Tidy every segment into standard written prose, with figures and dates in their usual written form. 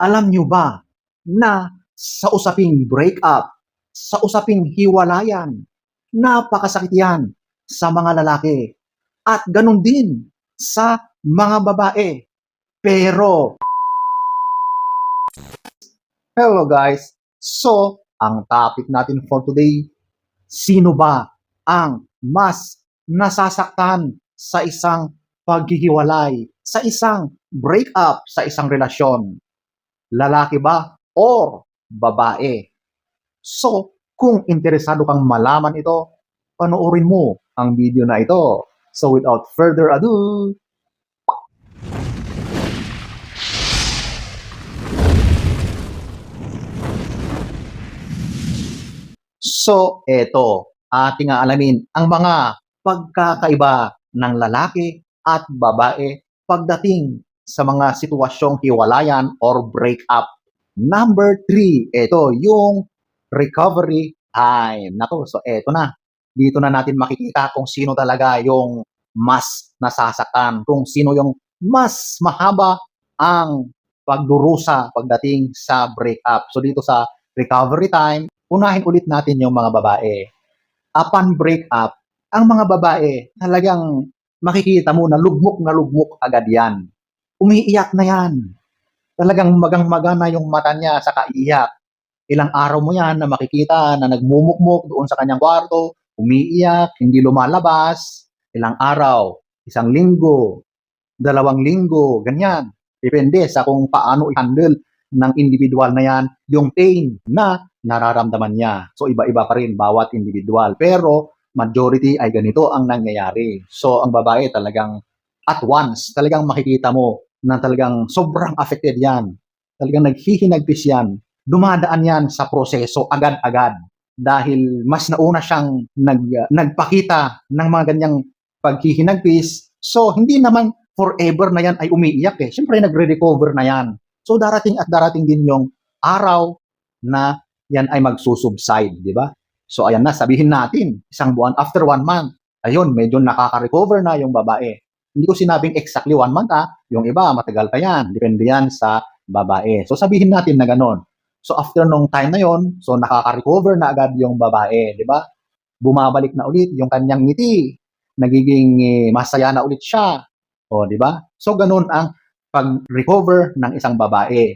Alam nyo ba na sa usaping breakup, sa usaping hiwalayan, napakasakit yan sa mga lalaki at ganun din sa mga babae. Pero, hello guys, so ang topic natin for today, sino ba ang mas nasasaktan sa isang paghihiwalay, sa isang breakup, sa isang relasyon? Lalaki ba or babae? So, kung interesado kang malaman ito, panoorin mo ang video na ito. So, without further ado, so eto, ating aalamin ang mga pagkakaiba ng lalaki at babae pagdating sa mga sitwasyong hiwalayan or breakup. Number 3, ito yung recovery time. Nako, so eto na. Dito na natin makikita kung sino talaga yung mas nasasaktan, kung sino yung mas mahaba ang pagdurusa pagdating sa breakup. So dito sa recovery time, unahin ulit natin yung mga babae. Upon breakup, ang mga babae talagang makikita mo na lugmok agad yan. Umiiyak na yan. Talagang magang-maga na yung mata niya sa kaiyak. Ilang araw mo yan na makikita na nagmumukmok doon sa kanyang kwarto, umiiyak, hindi lumalabas. Ilang araw, isang linggo, 2 linggo, ganyan. Depende sa kung paano i-handle ng individual na yan yung pain na nararamdaman niya. So iba-iba pa rin bawat individual. Pero majority ay ganito ang nangyayari. So ang babae talagang at once, talagang makikita mo na talagang sobrang affected yan. Talagang naghihinagpis yan. Dumadaan yan sa proseso agad-agad. Dahil mas nauna siyang nagpakita ng mga ganyang paghihinagpis. So hindi naman forever na yan ay umiiyak eh. Siyempre nagre-recover na yan. So darating at darating din yung araw na yan ay magsusubside, di ba? So ayan na, sabihin natin, isang buwan, after 1 month, ayun, medyo nakaka-recover na yung babae. Hindi ko sinabing exactly 1 month yung iba, matagal pa yan, depende yan sa babae. So sabihin natin na ganon. So after nung time na yon, so nakaka-recover na agad yung babae, di ba? Bumabalik na ulit yung kanyang ngiti, nagiging masaya na ulit siya. O, di ba? So ganun ang pag-recover ng isang babae.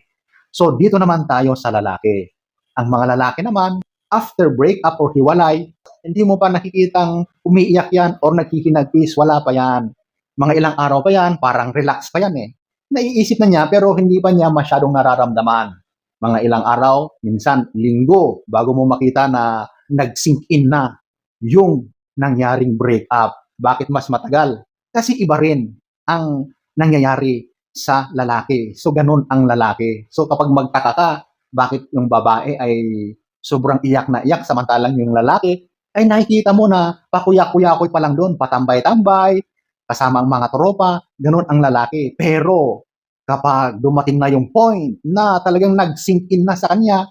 So dito naman tayo sa lalaki. Ang mga lalaki naman, after breakup or hiwalay, hindi mo pa nakikitang umiiyak yan or naghihinagpis, wala pa yan. Mga ilang araw pa yan, parang relax pa yan eh. Naiisip na niya pero hindi pa niya masyadong nararamdaman. Mga ilang araw, minsan linggo, bago mo makita na nag-sink in na yung nangyaring breakup. Bakit mas matagal? Kasi iba rin ang nangyayari sa lalaki. So, ganun ang lalaki. So, kapag magtaka ka, bakit yung babae ay sobrang iyak na iyak, samantalang yung lalaki ay nakikita mo na pakuyak-kuyakoy pa lang doon, patambay-tambay, kasama ang mga tropa, ganun ang lalaki. Pero, kapag dumating na yung point na talagang nag-sink in na sa kanya,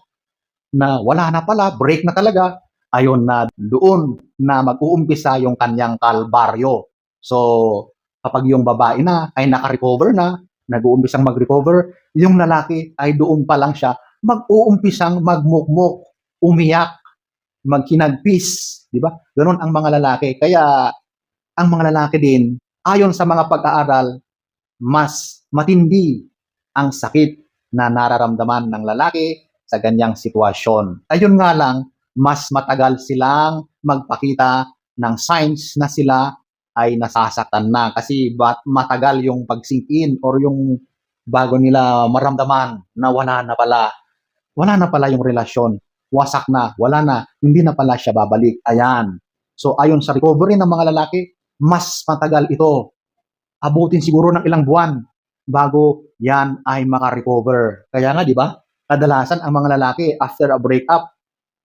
na wala na pala, break na talaga, ayon na doon na mag-uumpisa yung kanyang kalbaryo. So, kapag yung babae na ay naka-recover na, nag-uumpisang mag-recover, yung lalaki ay doon pa lang siya mag-uumpisang magmukmok, umiyak, maghinagpis, di ba? Ganon ang mga lalaki. Kaya ang mga lalaki din, ayon sa mga pag-aaral, mas matindi ang sakit na nararamdaman ng lalaki sa ganyang sitwasyon. Ayun nga lang, mas matagal silang magpakita ng signs na sila ay nasasaktan na kasi matagal yung pag-sink in or yung bago nila maramdaman na wala na pala yung relasyon, wasak na, wala na, hindi na pala siya babalik. Ayan. So ayon sa recovery ng mga lalaki, mas matagal ito. Abutin siguro ng ilang buwan bago yan ay maka-recover. Kaya nga, di ba? Kadalasan ang mga lalaki after a breakup,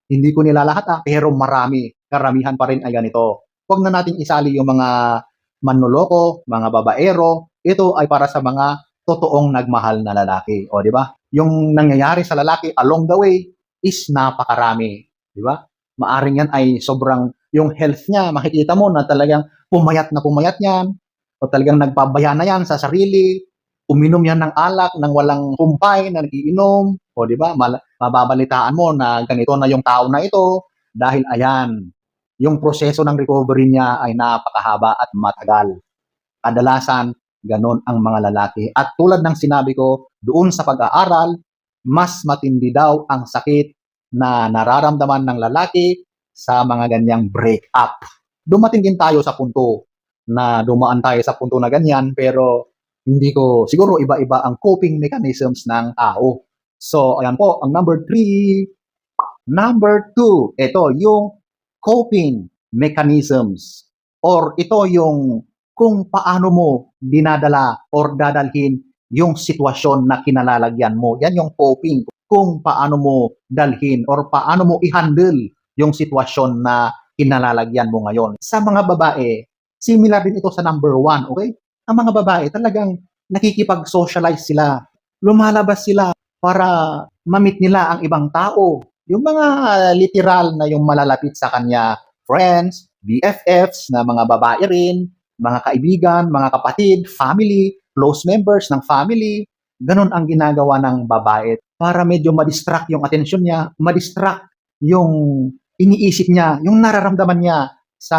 hindi ko nila lahat pero marami, karamihan pa rin ay ganito. Huwag na natin isali yung mga manloloko, mga babaero. Ito ay para sa mga totoong nagmahal na lalaki. O, di ba? Yung nangyayari sa lalaki along the way is napakarami. Di ba? Maaring yan ay sobrang, yung health niya, makikita mo na talagang pumayat na pumayat yan, o talagang nagpabaya na yan sa sarili, uminom yan ng alak ng walang humpay na nagiinom, o di ba? Mababalitaan mo na ganito na yung tao na ito dahil ayan, yung proseso ng recovery niya ay napakahaba at matagal. Kadalasan, ganon ang mga lalaki. At tulad ng sinabi ko, doon sa pag-aaral, mas matindi daw ang sakit na nararamdaman ng lalaki sa mga ganyang break-up. Dumating din tayo sa punto na dumaan tayo sa punto na ganyan, pero hindi ko, siguro iba-iba ang coping mechanisms ng tao. So, ayan po, ang number 3. Number 2, ito yung coping mechanisms or ito yung kung paano mo dinadala or dadalhin yung sitwasyon na kinalalagyan mo. Yan yung coping. Kung paano mo dalhin or paano mo i-handle yung sitwasyon na kinalalagyan mo ngayon. Sa mga babae, similar din ito sa number 1, okay? Ang mga babae talagang nakikipag-socialize sila. Lumalabas sila para ma-meet nila ang ibang tao. Yung mga literal na yung malalapit sa kanya, friends, BFFs na mga babae rin, mga kaibigan, mga kapatid, family, close members ng family, ganun ang ginagawa ng babae para medyo ma-distract yung atensyon niya, ma-distract yung iniisip niya, yung nararamdaman niya sa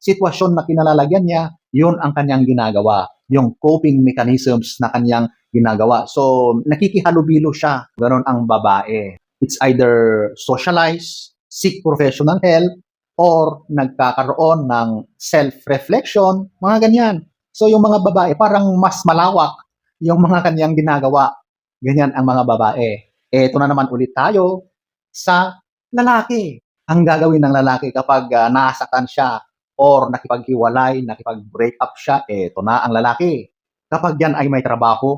sitwasyon na kinalalagyan niya, yun ang kanyang ginagawa, yung coping mechanisms na kanyang ginagawa. So, nakikihalubilo siya, ganun ang babae. It's either socialize, seek professional help, or nagkakaroon ng self-reflection, mga ganyan. So yung mga babae, parang mas malawak yung mga kanyang ginagawa. Ganyan ang mga babae. Ito na naman ulit tayo sa lalaki. Ang gagawin ng lalaki kapag nasaktan siya or nakipaghiwalay, nakipag-break up siya, ito na ang lalaki. Kapag yan ay may trabaho,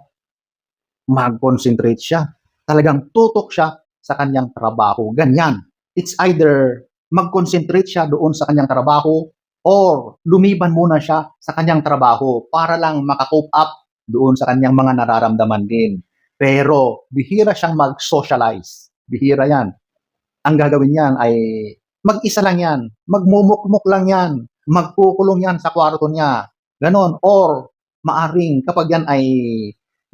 mag-concentrate siya. Talagang tutok siya sa kanyang trabaho. Ganyan. It's either mag-concentrate siya doon sa kanyang trabaho or lumiban muna siya sa kanyang trabaho para lang maka-cope up doon sa kanyang mga nararamdaman din. Pero bihira siyang mag-socialize. Bihira yan. Ang gagawin niyan ay mag-isa lang yan. Magmumukmuk lang yan. Magkukulong yan sa kwarto niya. Ganon. Or maaring kapag yan ay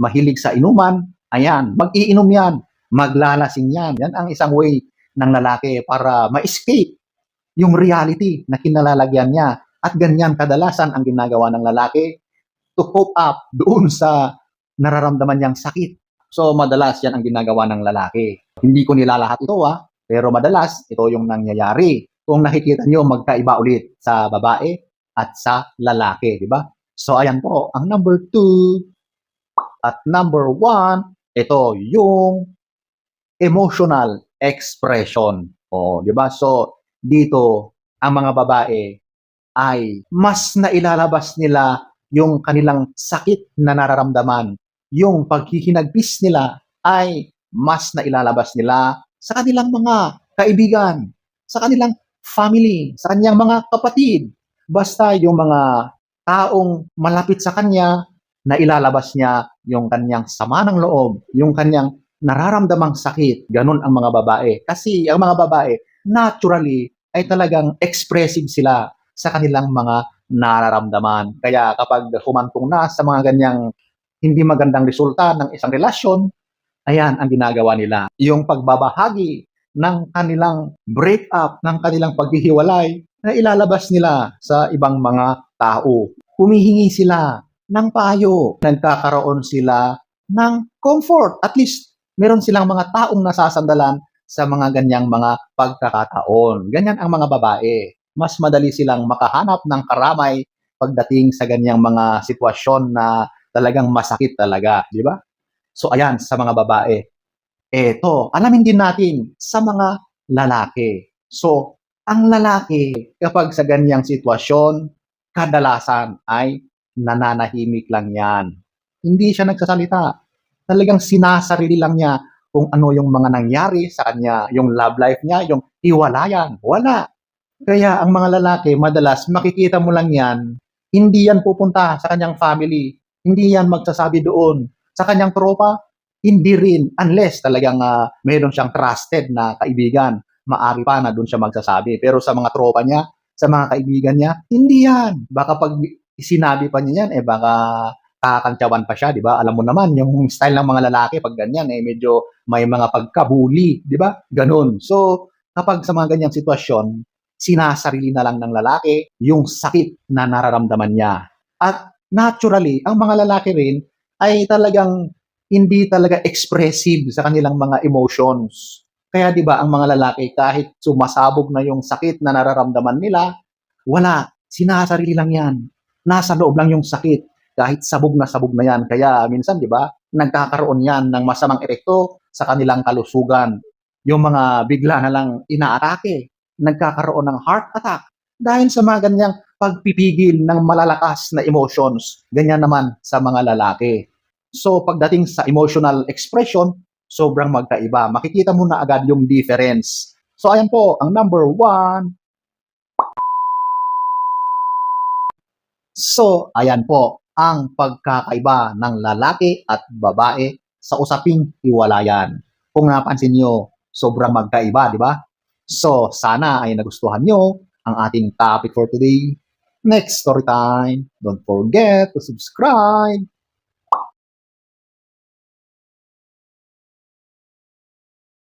mahilig sa inuman, ayan, mag-iinom yan. Maglalasing yan. Yan ang isang way ng lalaki para ma-escape yung reality na kinalalagyan niya. At ganyan kadalasan ang ginagawa ng lalaki to cope up doon sa nararamdaman niyang sakit. So madalas yan ang ginagawa ng lalaki. Hindi ko nilalahat ito pero madalas ito yung nangyayari. Kung nakikita niyo magkaiba ulit sa babae at sa lalaki, di ba? So ayan po, ang number 2 at number 1, ito yung emotional expression. O, di ba? So, dito, ang mga babae ay mas nailalabas nila yung kanilang sakit na nararamdaman. Yung paghihinagpis nila ay mas nailalabas nila sa kanilang mga kaibigan, sa kanilang family, sa kanyang mga kapatid. Basta yung mga taong malapit sa kanya, na ilalabas niya yung kanyang sama ng loob, yung kanyang nararamdamang sakit. Ganun ang mga babae. Kasi ang mga babae, naturally, ay talagang expressive sila sa kanilang mga nararamdaman. Kaya kapag humantong na sa mga ganyang hindi magandang resulta ng isang relasyon, ayan ang ginagawa nila. Yung pagbabahagi ng kanilang breakup, ng kanilang paghihiwalay, na ilalabas nila sa ibang mga tao. Humihingi sila ng payo. Nagkakaroon sila ng comfort. At least, meron silang mga taong nasasandalan sa mga ganyang mga pagkakataon. Ganyan ang mga babae. Mas madali silang makahanap ng karamay pagdating sa ganyang mga sitwasyon na talagang masakit talaga, di ba? So ayan, sa mga babae. Eto, alamin din natin sa mga lalaki. So, ang lalaki, kapag sa ganyang sitwasyon, kadalasan ay nananahimik lang yan. Hindi siya nagsasalita. Talagang sinasarili lang niya kung ano yung mga nangyari sa kanya, yung love life niya, yung hiwalayan. Wala. Kaya ang mga lalaki, madalas makikita mo lang yan, hindi yan pupunta sa kanyang family. Hindi yan magsasabi doon. Sa kanyang tropa, hindi rin. Unless talagang mayroon siyang trusted na kaibigan. Maari pa na doon siya magsasabi. Pero sa mga tropa niya, sa mga kaibigan niya, hindi yan. Baka pag sinabi pa niya yan, baka kakantyawan pa siya, 'di ba? Alam mo naman yung style ng mga lalaki 'pag ganyan, eh, medyo may mga pagka-bully, 'di ba? Gano'n. So, kapag sa mga ganyang sitwasyon, sinasarili na lang ng lalaki yung sakit na nararamdaman niya. At naturally, ang mga lalaki rin ay talagang hindi talaga expressive sa kanilang mga emotions. Kaya 'di ba, ang mga lalaki kahit sumasabog na yung sakit na nararamdaman nila, wala, sinasarili lang 'yan. Nasa loob lang yung sakit kahit sabog na 'yan. Kaya minsan 'di ba, nagkakaroon 'yan ng masamang epekto sa kanilang kalusugan. Yung mga bigla na lang inaatake, nagkakaroon ng heart attack dahil sa mga ganyang pagpipigil ng malalakas na emotions. Ganyan naman sa mga lalaki. So pagdating sa emotional expression, sobrang magkaiba. Makikita mo na agad yung difference. So ayan po, ang number one. So, ayan po ang pagkakaiba ng lalaki at babae sa usaping hiwalayan. Kung napansin nyo, sobrang magkaiba, di ba? So, sana ay nagustuhan nyo ang ating topic for today. Next story time. Don't forget to subscribe.